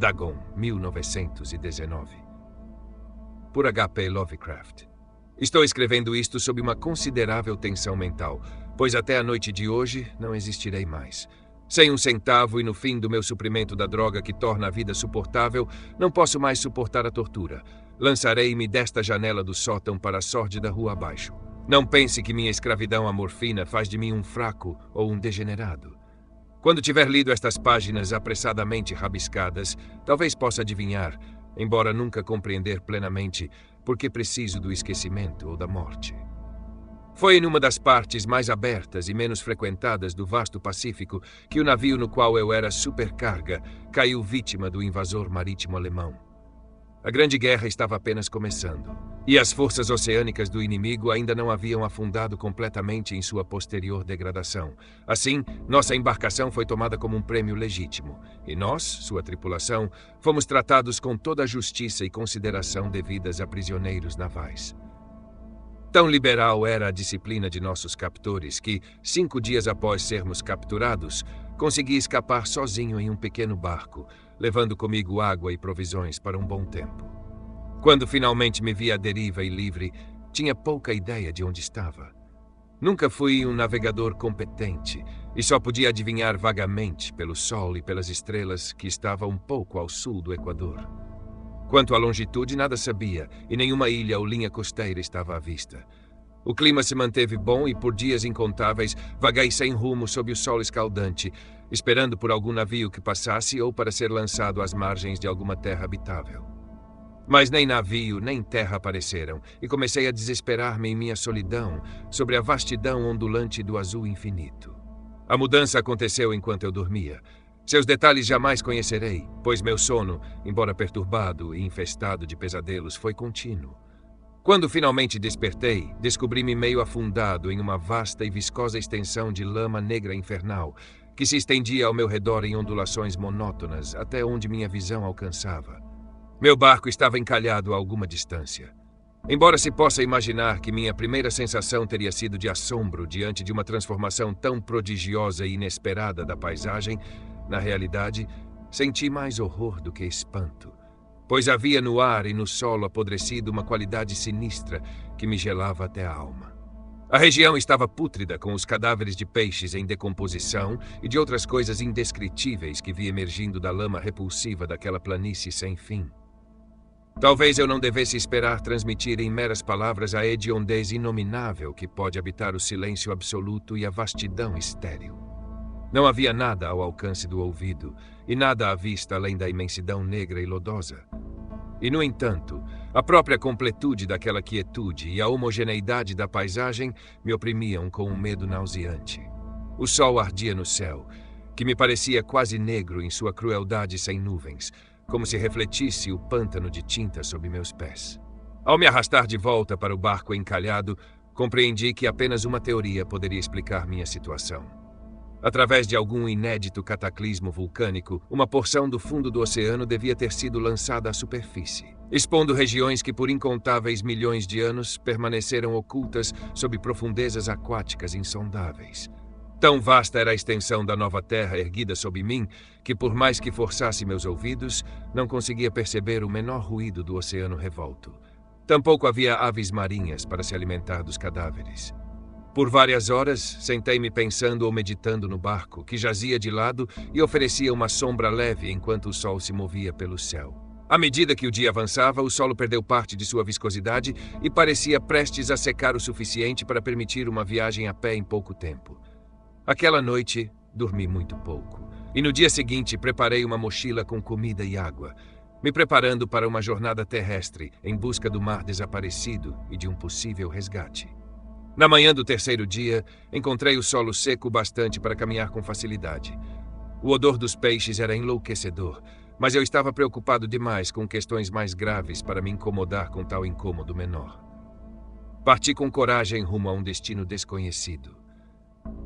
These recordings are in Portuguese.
Dagon, 1919. Por H.P. Lovecraft. Estou escrevendo isto sob uma considerável tensão mental, pois até a noite de hoje não existirei mais. Sem um centavo e no fim do meu suprimento da droga que torna a vida suportável, não posso mais suportar a tortura. Lançarei-me desta janela do sótão para a sórdida rua abaixo. Não pense que minha escravidão à morfina faz de mim um fraco ou um degenerado. Quando tiver lido estas páginas apressadamente rabiscadas, talvez possa adivinhar, embora nunca compreender plenamente, por que preciso do esquecimento ou da morte. Foi em uma das partes mais abertas e menos frequentadas do vasto Pacífico que o navio no qual eu era supercarga caiu vítima do invasor marítimo alemão. A Grande Guerra estava apenas começando, e as forças oceânicas do inimigo ainda não haviam afundado completamente em sua posterior degradação. Assim, nossa embarcação foi tomada como um prêmio legítimo, e nós, sua tripulação, fomos tratados com toda a justiça e consideração devidas a prisioneiros navais. Tão liberal era a disciplina de nossos captores que, 5 dias após sermos capturados, consegui escapar sozinho em um pequeno barco, levando comigo água e provisões para um bom tempo. Quando finalmente me vi à deriva e livre, tinha pouca ideia de onde estava. Nunca fui um navegador competente e só podia adivinhar vagamente pelo sol e pelas estrelas que estava um pouco ao sul do Equador. Quanto à longitude, nada sabia, e nenhuma ilha ou linha costeira estava à vista. O clima se manteve bom e por dias incontáveis vaguei sem rumo sob o sol escaldante, esperando por algum navio que passasse ou para ser lançado às margens de alguma terra habitável. Mas nem navio nem terra apareceram, e comecei a desesperar-me em minha solidão sobre a vastidão ondulante do azul infinito. A mudança aconteceu enquanto eu dormia. Seus detalhes jamais conhecerei, pois meu sono, embora perturbado e infestado de pesadelos, foi contínuo. Quando finalmente despertei, descobri-me meio afundado em uma vasta e viscosa extensão de lama negra infernal, que se estendia ao meu redor em ondulações monótonas até onde minha visão alcançava. Meu barco estava encalhado a alguma distância. Embora se possa imaginar que minha primeira sensação teria sido de assombro diante de uma transformação tão prodigiosa e inesperada da paisagem, na realidade, senti mais horror do que espanto, pois havia no ar e no solo apodrecido uma qualidade sinistra que me gelava até a alma. A região estava pútrida, com os cadáveres de peixes em decomposição e de outras coisas indescritíveis que vi emergindo da lama repulsiva daquela planície sem fim. Talvez eu não devesse esperar transmitir em meras palavras a hediondez inominável que pode habitar o silêncio absoluto e a vastidão estéril. Não havia nada ao alcance do ouvido, e nada à vista além da imensidão negra e lodosa. E, no entanto, a própria completude daquela quietude e a homogeneidade da paisagem me oprimiam com um medo nauseante. O sol ardia no céu, que me parecia quase negro em sua crueldade sem nuvens, como se refletisse o pântano de tinta sob meus pés. Ao me arrastar de volta para o barco encalhado, compreendi que apenas uma teoria poderia explicar minha situação. Através de algum inédito cataclismo vulcânico, uma porção do fundo do oceano devia ter sido lançada à superfície, expondo regiões que por incontáveis milhões de anos permaneceram ocultas sob profundezas aquáticas insondáveis. Tão vasta era a extensão da nova terra erguida sob mim que, por mais que forçasse meus ouvidos, não conseguia perceber o menor ruído do oceano revolto. Tampouco havia aves marinhas para se alimentar dos cadáveres. Por várias horas, sentei-me pensando ou meditando no barco, que jazia de lado e oferecia uma sombra leve enquanto o sol se movia pelo céu. À medida que o dia avançava, o solo perdeu parte de sua viscosidade e parecia prestes a secar o suficiente para permitir uma viagem a pé em pouco tempo. Aquela noite, dormi muito pouco, e no dia seguinte preparei uma mochila com comida e água, me preparando para uma jornada terrestre em busca do mar desaparecido e de um possível resgate. Na manhã do terceiro dia, encontrei o solo seco bastante para caminhar com facilidade. O odor dos peixes era enlouquecedor, mas eu estava preocupado demais com questões mais graves para me incomodar com tal incômodo menor. Parti com coragem rumo a um destino desconhecido.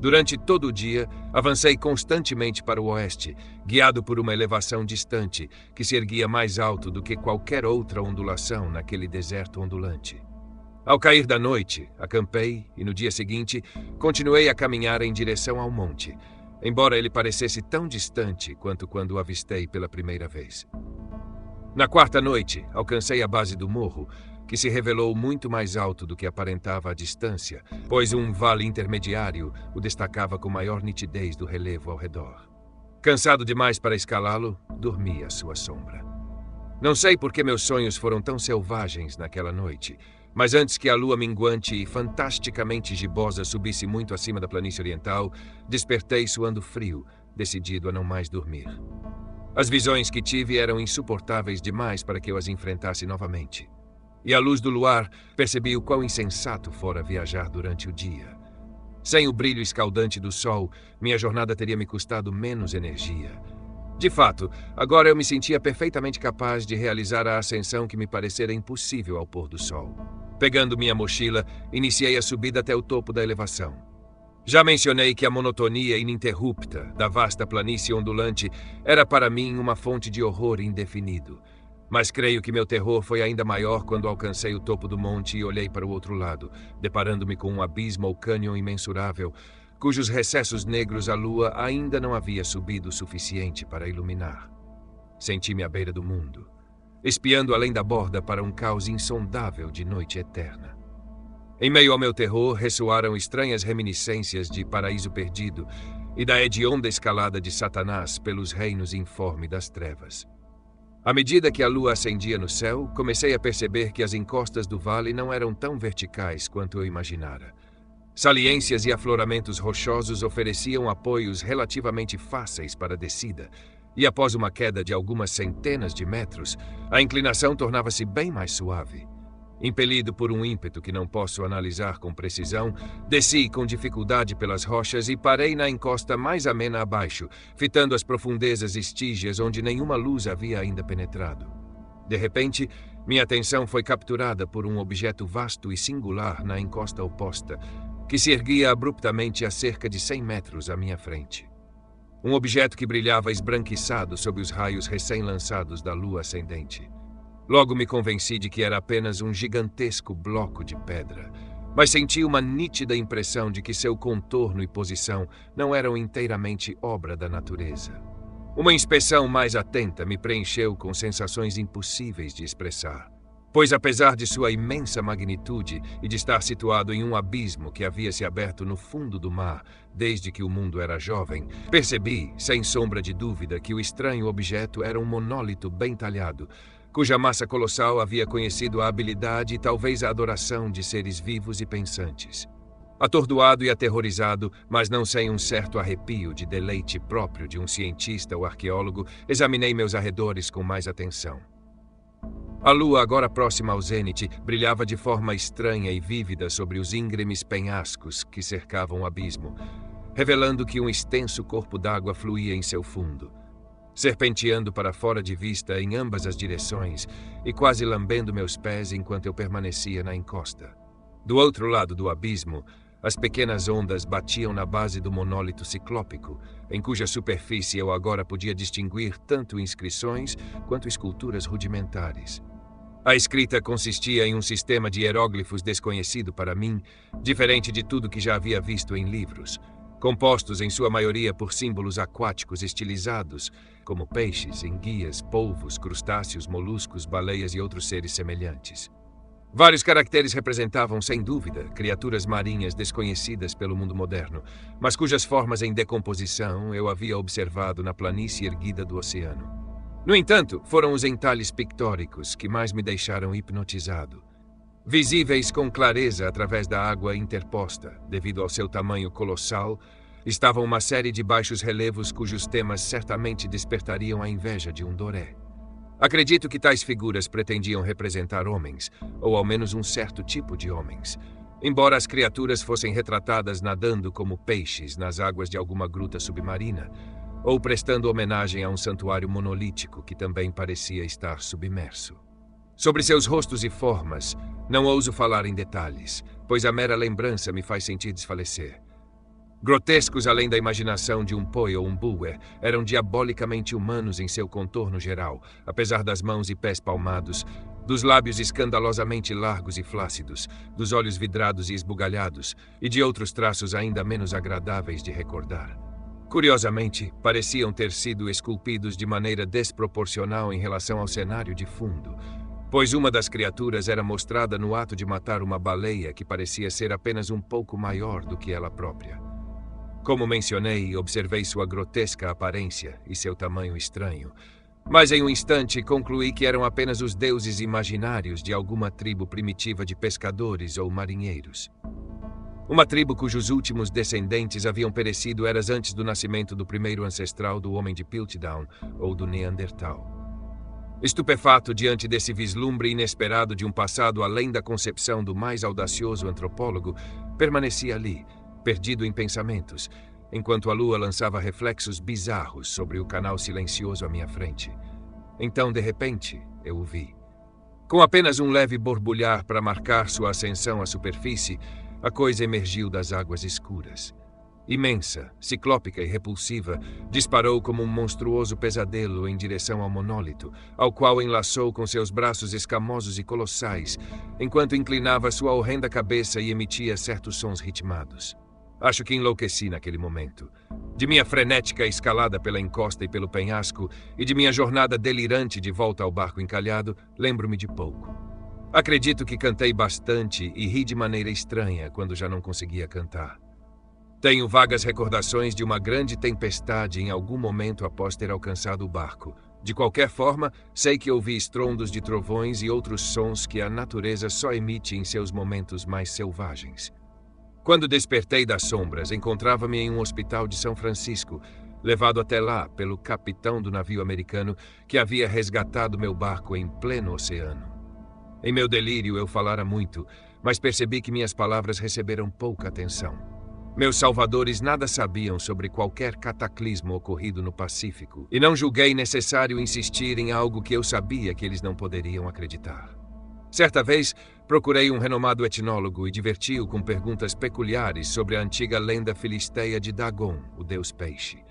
Durante todo o dia, avancei constantemente para o oeste, guiado por uma elevação distante que se erguia mais alto do que qualquer outra ondulação naquele deserto ondulante. Ao cair da noite, acampei e no dia seguinte continuei a caminhar em direção ao monte. embora ele parecesse tão distante quanto quando o avistei pela primeira vez. Na quarta noite, alcancei a base do morro, que se revelou muito mais alto do que aparentava à distância, pois um vale intermediário o destacava com maior nitidez do relevo ao redor. Cansado demais para escalá-lo, dormi à sua sombra. Não sei por que meus sonhos foram tão selvagens naquela noite, mas antes que a lua minguante e fantasticamente gibosa subisse muito acima da planície oriental, despertei suando frio, decidido a não mais dormir. As visões que tive eram insuportáveis demais para que eu as enfrentasse novamente. E à luz do luar, percebi o quão insensato fora viajar durante o dia. Sem o brilho escaldante do sol, minha jornada teria me custado menos energia. De fato, agora eu me sentia perfeitamente capaz de realizar a ascensão que me parecera impossível ao pôr do sol. Pegando minha mochila, iniciei a subida até o topo da elevação. Já mencionei que a monotonia ininterrupta da vasta planície ondulante era para mim uma fonte de horror indefinido. Mas creio que meu terror foi ainda maior quando alcancei o topo do monte e olhei para o outro lado, deparando-me com um abismo ou cânion imensurável, cujos recessos negros a lua ainda não havia subido o suficiente para iluminar. Senti-me à beira do mundo, espiando além da borda para um caos insondável de noite eterna. Em meio ao meu terror, ressoaram estranhas reminiscências de paraíso perdido e da hedionda escalada de Satanás pelos reinos informes das trevas. À medida que a lua ascendia no céu, comecei a perceber que as encostas do vale não eram tão verticais quanto eu imaginara. Saliências e afloramentos rochosos ofereciam apoios relativamente fáceis para a descida, e após uma queda de algumas centenas de metros, a inclinação tornava-se bem mais suave. Impelido por um ímpeto que não posso analisar com precisão, desci com dificuldade pelas rochas e parei na encosta mais amena abaixo, fitando as profundezas estígias onde nenhuma luz havia ainda penetrado. De repente, minha atenção foi capturada por um objeto vasto e singular na encosta oposta, que se erguia abruptamente a cerca de 100 metros à minha frente. Um objeto que brilhava esbranquiçado sob os raios recém-lançados da lua ascendente. Logo me convenci de que era apenas um gigantesco bloco de pedra, mas senti uma nítida impressão de que seu contorno e posição não eram inteiramente obra da natureza. Uma inspeção mais atenta me preencheu com sensações impossíveis de expressar, pois apesar de sua imensa magnitude e de estar situado em um abismo que havia se aberto no fundo do mar desde que o mundo era jovem, percebi, sem sombra de dúvida, que o estranho objeto era um monólito bem talhado, cuja massa colossal havia conhecido a habilidade e talvez a adoração de seres vivos e pensantes. Atordoado e aterrorizado, mas não sem um certo arrepio de deleite próprio de um cientista ou arqueólogo, examinei meus arredores com mais atenção. A lua, agora próxima ao zênite, brilhava de forma estranha e vívida sobre os íngremes penhascos que cercavam o abismo, revelando que um extenso corpo d'água fluía em seu fundo, serpenteando para fora de vista em ambas as direções e quase lambendo meus pés enquanto eu permanecia na encosta. Do outro lado do abismo, as pequenas ondas batiam na base do monólito ciclópico, em cuja superfície eu agora podia distinguir tanto inscrições quanto esculturas rudimentares. A escrita consistia em um sistema de hieróglifos desconhecido para mim, diferente de tudo que já havia visto em livros, compostos em sua maioria por símbolos aquáticos estilizados, como peixes, enguias, polvos, crustáceos, moluscos, baleias e outros seres semelhantes. Vários caracteres representavam, sem dúvida, criaturas marinhas desconhecidas pelo mundo moderno, mas cujas formas em decomposição eu havia observado na planície erguida do oceano. No entanto, foram os entalhes pictóricos que mais me deixaram hipnotizado. Visíveis com clareza através da água interposta, devido ao seu tamanho colossal, estavam uma série de baixos relevos cujos temas certamente despertariam a inveja de um Doré. Acredito que tais figuras pretendiam representar homens, ou ao menos um certo tipo de homens, embora as criaturas fossem retratadas nadando como peixes nas águas de alguma gruta submarina, ou prestando homenagem a um santuário monolítico que também parecia estar submerso. Sobre seus rostos e formas, não ouso falar em detalhes, pois a mera lembrança me faz sentir desfalecer. Grotescos além da imaginação de um Poe ou um Bulwer, eram diabolicamente humanos em seu contorno geral, apesar das mãos e pés palmados, dos lábios escandalosamente largos e flácidos, dos olhos vidrados e esbugalhados, e de outros traços ainda menos agradáveis de recordar. Curiosamente, pareciam ter sido esculpidos de maneira desproporcional em relação ao cenário de fundo, pois uma das criaturas era mostrada no ato de matar uma baleia que parecia ser apenas um pouco maior do que ela própria. Como mencionei, observei sua grotesca aparência e seu tamanho estranho, mas em um instante concluí que eram apenas os deuses imaginários de alguma tribo primitiva de pescadores ou marinheiros. Uma tribo cujos últimos descendentes haviam perecido eras antes do nascimento do primeiro ancestral do homem de Piltdown ou do Neandertal. Estupefato diante desse vislumbre inesperado de um passado além da concepção do mais audacioso antropólogo, permaneci ali, perdido em pensamentos, enquanto a lua lançava reflexos bizarros sobre o canal silencioso à minha frente. Então, de repente, eu o vi. Com apenas um leve borbulhar para marcar sua ascensão à superfície, a coisa emergiu das águas escuras. Imensa, ciclópica e repulsiva, disparou como um monstruoso pesadelo em direção ao monólito, ao qual enlaçou com seus braços escamosos e colossais, enquanto inclinava sua horrenda cabeça e emitia certos sons ritmados. Acho que enlouqueci naquele momento. De minha frenética escalada pela encosta e pelo penhasco, e de minha jornada delirante de volta ao barco encalhado, lembro-me de pouco. Acredito que cantei bastante e ri de maneira estranha quando já não conseguia cantar. Tenho vagas recordações de uma grande tempestade em algum momento após ter alcançado o barco. De qualquer forma, sei que ouvi estrondos de trovões e outros sons que a natureza só emite em seus momentos mais selvagens. Quando despertei das sombras, encontrava-me em um hospital de São Francisco, levado até lá pelo capitão do navio americano que havia resgatado meu barco em pleno oceano. Em meu delírio eu falara muito, mas percebi que minhas palavras receberam pouca atenção. Meus salvadores nada sabiam sobre qualquer cataclismo ocorrido no Pacífico, e não julguei necessário insistir em algo que eu sabia que eles não poderiam acreditar. Certa vez, procurei um renomado etnólogo e diverti-o com perguntas peculiares sobre a antiga lenda filisteia de Dagon, o deus peixe.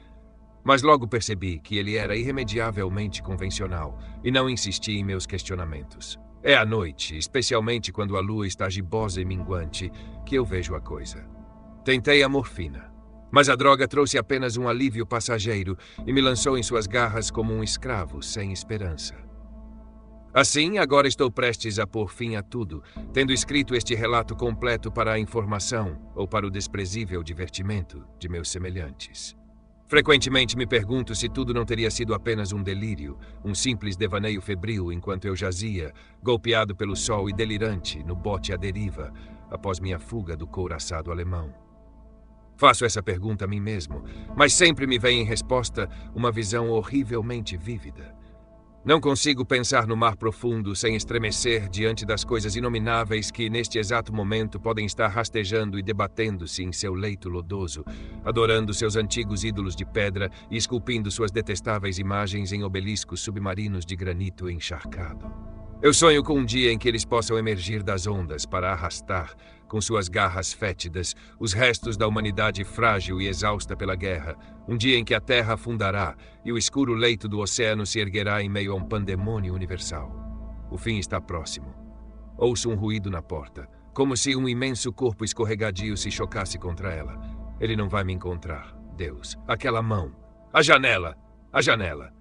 Mas logo percebi que ele era irremediavelmente convencional e não insisti em meus questionamentos. É à noite, especialmente quando a lua está gibosa e minguante, que eu vejo a coisa. Tentei a morfina, mas a droga trouxe apenas um alívio passageiro e me lançou em suas garras como um escravo sem esperança. Assim, agora estou prestes a pôr fim a tudo, tendo escrito este relato completo para a informação ou para o desprezível divertimento de meus semelhantes. Frequentemente me pergunto se tudo não teria sido apenas um delírio, um simples devaneio febril enquanto eu jazia, golpeado pelo sol e delirante, no bote à deriva, após minha fuga do couraçado alemão. Faço essa pergunta a mim mesmo, mas sempre me vem em resposta uma visão horrivelmente vívida. Não consigo pensar no mar profundo sem estremecer diante das coisas inomináveis que, neste exato momento, podem estar rastejando e debatendo-se em seu leito lodoso, adorando seus antigos ídolos de pedra e esculpindo suas detestáveis imagens em obeliscos submarinos de granito encharcado. Eu sonho com um dia em que eles possam emergir das ondas para arrastar, com suas garras fétidas, os restos da humanidade frágil e exausta pela guerra, um dia em que a terra afundará e o escuro leito do oceano se erguerá em meio a um pandemônio universal. O fim está próximo. Ouço um ruído na porta, como se um imenso corpo escorregadio se chocasse contra ela. Ele não vai me encontrar, Deus. Aquela mão. A janela! A janela!